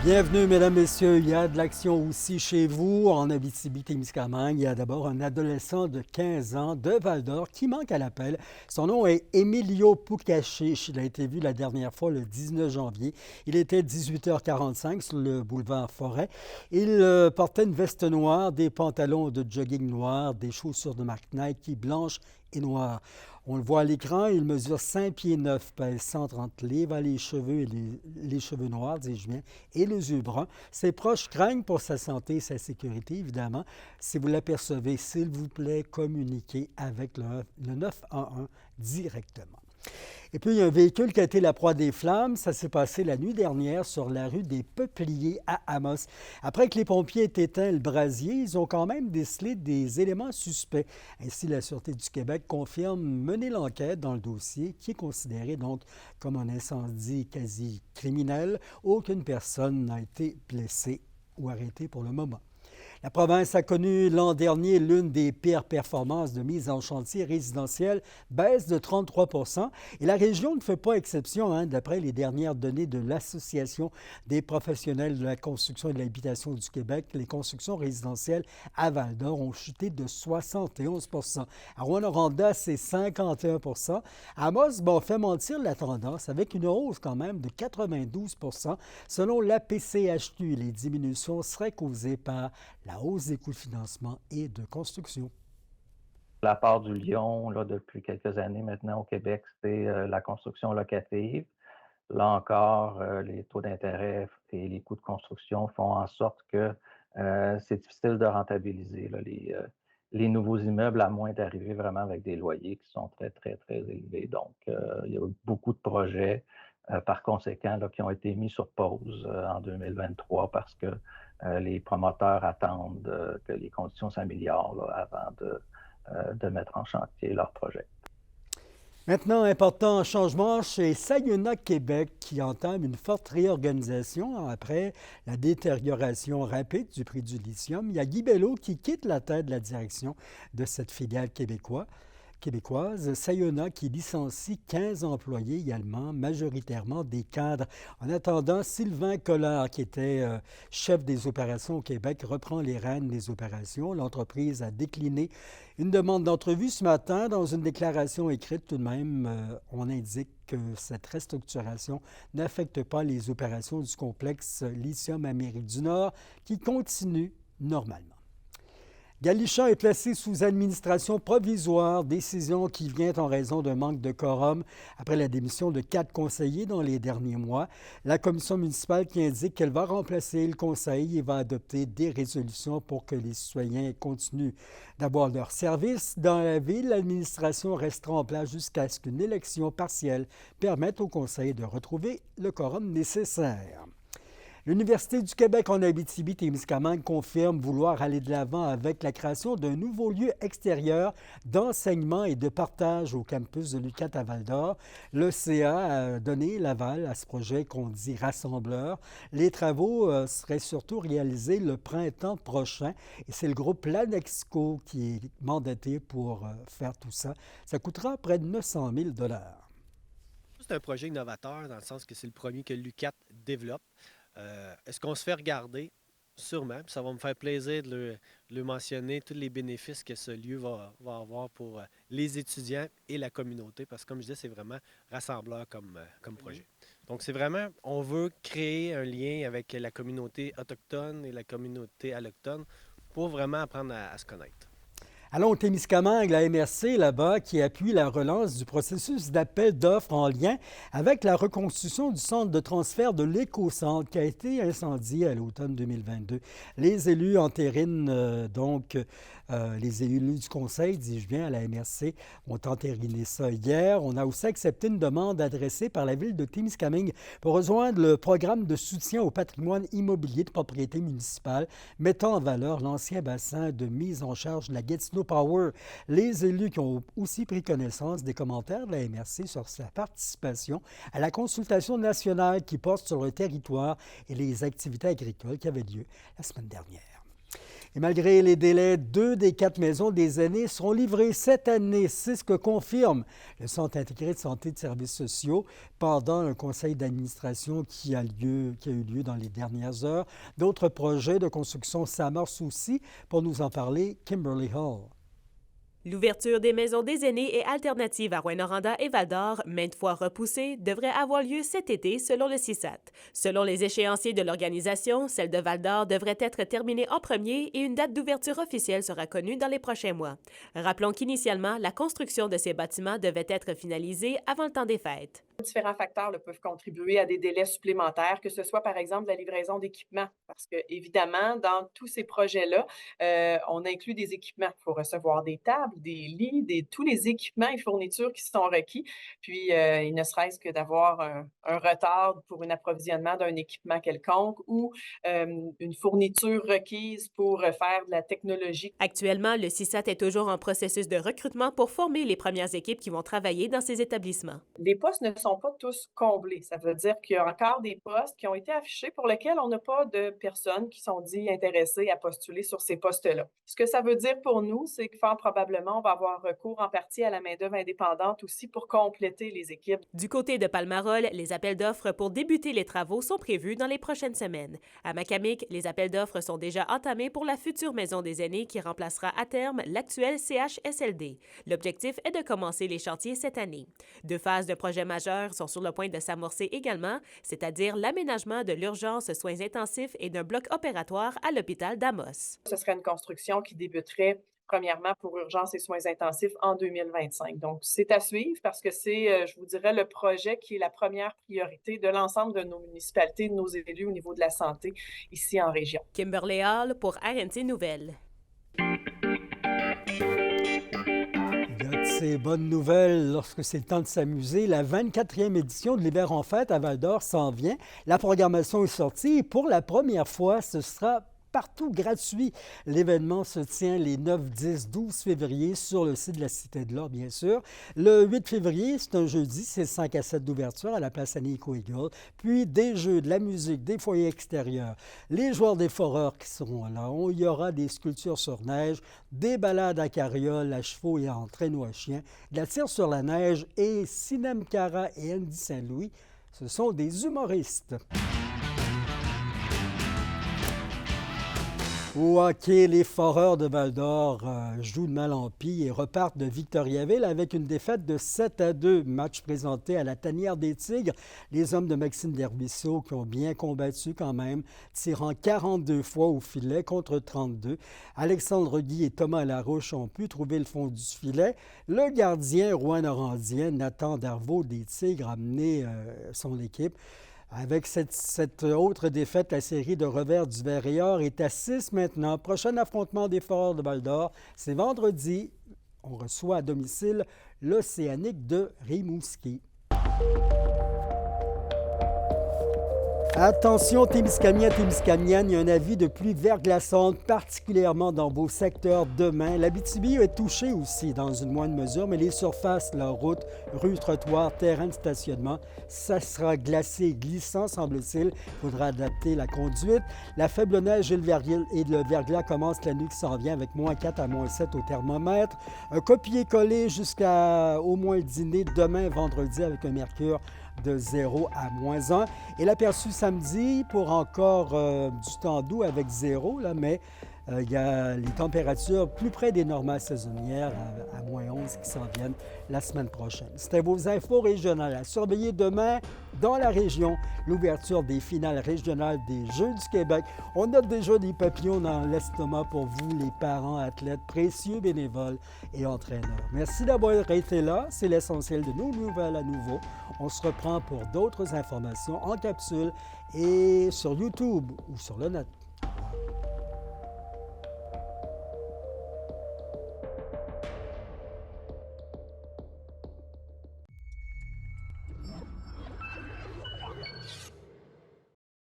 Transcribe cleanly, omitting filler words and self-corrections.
Bienvenue, mesdames, messieurs. Il y a de l'action aussi chez vous, en Abitibi-Témiscamingue. Il y a d'abord un adolescent de 15 ans de Val-d'Or qui manque à l'appel. Son nom est Emilio Pucachiche. Il a été vu la dernière fois le 19 janvier. Il était 18h45 sur le boulevard Forêt. Il portait une veste noire, des pantalons de jogging noirs, des chaussures de marque Nike blanches et noires. On le voit à l'écran, il mesure 5 pieds 9, pèse 130 livres, a les cheveux, les cheveux noirs, dis-je bien, et les yeux bruns. Ses proches craignent pour sa santé et sa sécurité, évidemment. Si vous l'apercevez, s'il vous plaît, communiquez avec le 911 directement. Et puis, il y a un véhicule qui a été la proie des flammes. Ça s'est passé la nuit dernière sur la rue des Peupliers à Amos. Après que les pompiers aient éteint le brasier, ils ont quand même décelé des éléments suspects. Ainsi, la Sûreté du Québec confirme mener l'enquête dans le dossier qui est considéré donc comme un incendie quasi criminel. Aucune personne n'a été blessée ou arrêtée pour le moment. La province a connu l'an dernier l'une des pires performances de mise en chantier résidentiel, baisse de 33 et la région ne fait pas exception, d'après les dernières données de l'Association des professionnels de la construction et de l'habitation du Québec. Les constructions résidentielles à Val-d'Or ont chuté de 71 À Rouyn-Noranda, c'est 51 À Amos, on fait mentir la tendance avec une hausse quand même de 92 Selon l'APCHQ, les diminutions seraient causées par la hausse des coûts de financement et de construction. La part du lion, là, depuis quelques années maintenant au Québec, c'est la construction locative. Là encore, les taux d'intérêt et les coûts de construction font en sorte que c'est difficile de rentabiliser là, les nouveaux immeubles, à moins d'arriver vraiment avec des loyers qui sont très, très, très élevés. Donc, il y a eu beaucoup de projets, par conséquent, là, qui ont été mis sur pause en 2023 parce que les promoteurs attendent que les conditions s'améliorent là, avant de mettre en chantier leur projet. Maintenant, important changement chez Sayona Québec qui entame une forte réorganisation après la détérioration rapide du prix du lithium. Il y a Guy Belleau qui quitte la tête de la direction de cette filiale québécoise, Sayona qui licencie 15 employés également, majoritairement des cadres. En attendant, Sylvain Collard, qui était chef des opérations au Québec, reprend les rênes des opérations. L'entreprise a décliné une demande d'entrevue ce matin. Dans une déclaration écrite, tout de même, on indique que cette restructuration n'affecte pas les opérations du complexe Lithium Amérique du Nord qui continuent normalement. Galichan est placé sous administration provisoire, décision qui vient en raison d'un manque de quorum après la démission de 4 conseillers dans les derniers mois. La commission municipale qui indique qu'elle va remplacer le conseil et va adopter des résolutions pour que les citoyens continuent d'avoir leur service. Dans la ville, l'administration restera en place jusqu'à ce qu'une élection partielle permette au conseil de retrouver le quorum nécessaire. L'Université du Québec en Abitibi-Témiscamingue confirme vouloir aller de l'avant avec la création d'un nouveau lieu extérieur d'enseignement et de partage au campus de l'UQAT à Val-d'Or. Le CA a donné l'aval à ce projet qu'on dit rassembleur. Les travaux seraient surtout réalisés le printemps prochain et c'est le groupe Planexco qui est mandaté pour faire tout ça. Ça coûtera près de 900 000 $. C'est un projet innovateur dans le sens que c'est le premier que l'UQAT développe. Est-ce qu'on se fait regarder? Sûrement. Puis ça va me faire plaisir de le mentionner, tous les bénéfices que ce lieu va avoir pour les étudiants et la communauté. Parce que comme je disais, c'est vraiment rassembleur comme projet. Donc c'est vraiment, on veut créer un lien avec la communauté autochtone et la communauté allochtone pour vraiment apprendre à se connaître. Allons au Témiscamingue, la MRC là-bas, qui appuie la relance du processus d'appel d'offres en lien avec la reconstruction du centre de transfert de l'éco-centre qui a été incendié à l'automne 2022. Les élus entérinent les élus du conseil, dis-je bien, à la MRC, ont entériné ça hier. On a aussi accepté une demande adressée par la ville de Témiscamingue pour rejoindre le programme de soutien au patrimoine immobilier de propriété municipale, mettant en valeur l'ancien bassin de mise en charge de la Gatineau Power. Les élus qui ont aussi pris connaissance des commentaires de la MRC sur sa participation à la consultation nationale qui porte sur le territoire et les activités agricoles qui avait lieu la semaine dernière. Et malgré les délais, 2 des 4 maisons des aînés seront livrées cette année. C'est ce que confirme le Centre intégré de santé et de services sociaux pendant un conseil d'administration qui a eu lieu dans les dernières heures. D'autres projets de construction s'amorcent aussi. Pour nous en parler, Kimberly Hall. L'ouverture des maisons des aînés et alternatives à Rouyn-Noranda et Val-d'Or, maintes fois repoussée, devrait avoir lieu cet été selon le CISAT. Selon les échéanciers de l'organisation, celle de Val-d'Or devrait être terminée en premier et une date d'ouverture officielle sera connue dans les prochains mois. Rappelons qu'initialement, la construction de ces bâtiments devait être finalisée avant le temps des fêtes. Différents facteurs peuvent contribuer à des délais supplémentaires, que ce soit par exemple la livraison d'équipements, parce que évidemment, dans tous ces projets-là, on inclut des équipements. Il faut recevoir des tables, des lits, tous les équipements et fournitures qui sont requis. Puis, il ne serait-ce que d'avoir un retard pour un approvisionnement d'un équipement quelconque ou une fourniture requise pour faire de la technologie. Actuellement, le CISAT est toujours en processus de recrutement pour former les premières équipes qui vont travailler dans ces établissements. Les postes ne sont pas tous comblés. Ça veut dire qu'il y a encore des postes qui ont été affichés pour lesquels on n'a pas de personnes qui sont dites intéressées à postuler sur ces postes-là. Ce que ça veut dire pour nous, c'est que fort probablement, on va avoir recours en partie à la main-d'œuvre indépendante aussi pour compléter les équipes. Du côté de Palmarol, les appels d'offres pour débuter les travaux sont prévus dans les prochaines semaines. À Macamic, les appels d'offres sont déjà entamés pour la future maison des aînés qui remplacera à terme l'actuel CHSLD. L'objectif est de commencer les chantiers cette année. 2 phases de projets majeurs sont sur le point de s'amorcer également, c'est-à-dire l'aménagement de l'urgence soins intensifs et d'un bloc opératoire à l'hôpital d'Amos. Ce serait une construction qui débuterait premièrement pour urgence et soins intensifs en 2025. Donc, c'est à suivre parce que c'est, je vous dirais, le projet qui est la première priorité de l'ensemble de nos municipalités, de nos élus au niveau de la santé ici en région. Kimberly Hall pour RNC Nouvelles. Ces bonnes nouvelles lorsque c'est le temps de s'amuser. La 24e édition de l'Hiver en fête à Val-d'Or s'en vient. La programmation est sortie et pour la première fois, ce sera partout gratuit. L'événement se tient les 9, 10, 12 février sur le site de la Cité de l'Or, bien sûr. Le 8 février, c'est un jeudi, c'est le 5 à 7 d'ouverture à la place Annie-Eco Eagle. Puis des jeux, de la musique, des foyers extérieurs, les joueurs des foreurs qui seront là. Il y aura des sculptures sur neige, des balades à carriole, à chevaux et en traîneau à chien, de la tire sur la neige et Sinem Cara et Andy Saint-Louis, ce sont des humoristes. Au hockey, les Foreurs de Val-d'Or jouent de mal en pis et repartent de Victoriaville avec une défaite de 7-2. Match présenté à la tanière des Tigres. Les hommes de Maxime Derbuisseau qui ont bien combattu quand même, tirant 42 fois au filet contre 32. Alexandre Guy et Thomas Larouche ont pu trouver le fond du filet. Le gardien rouyn-norandien Nathan Darvaux des Tigres a mené son équipe. Avec cette autre défaite, la série de revers du Vert et Or est à 6 maintenant. Prochain affrontement des Foreurs de Val-d'Or, c'est vendredi. On reçoit à domicile l'Océanique de Rimouski. Attention Témiscamingue, il y a un avis de pluie verglaçante, particulièrement dans vos secteurs demain. L'Abitibi est touchée aussi dans une moindre mesure, mais les surfaces, la route, rue, trottoir, terrain de stationnement, ça sera glacé et glissant, semble-t-il. Il faudra adapter la conduite. La faible neige et le verglas commencent la nuit qui s'en vient avec -4 à -7 au thermomètre. Un copier-coller jusqu'au moins le dîner demain, vendredi, avec un mercure de 0 à -1. Et l'aperçu samedi pour encore du temps doux avec 0, là, mais il y a les températures plus près des normales saisonnières à -11 qui s'en viennent la semaine prochaine. C'était vos infos régionales à surveiller demain dans la région. L'ouverture des finales régionales des Jeux du Québec. On a déjà des papillons dans l'estomac pour vous, les parents, athlètes, précieux bénévoles et entraîneurs. Merci d'avoir été là. C'est l'essentiel de nos nouvelles à nouveau. On se reprend pour d'autres informations en capsule et sur YouTube ou sur le net.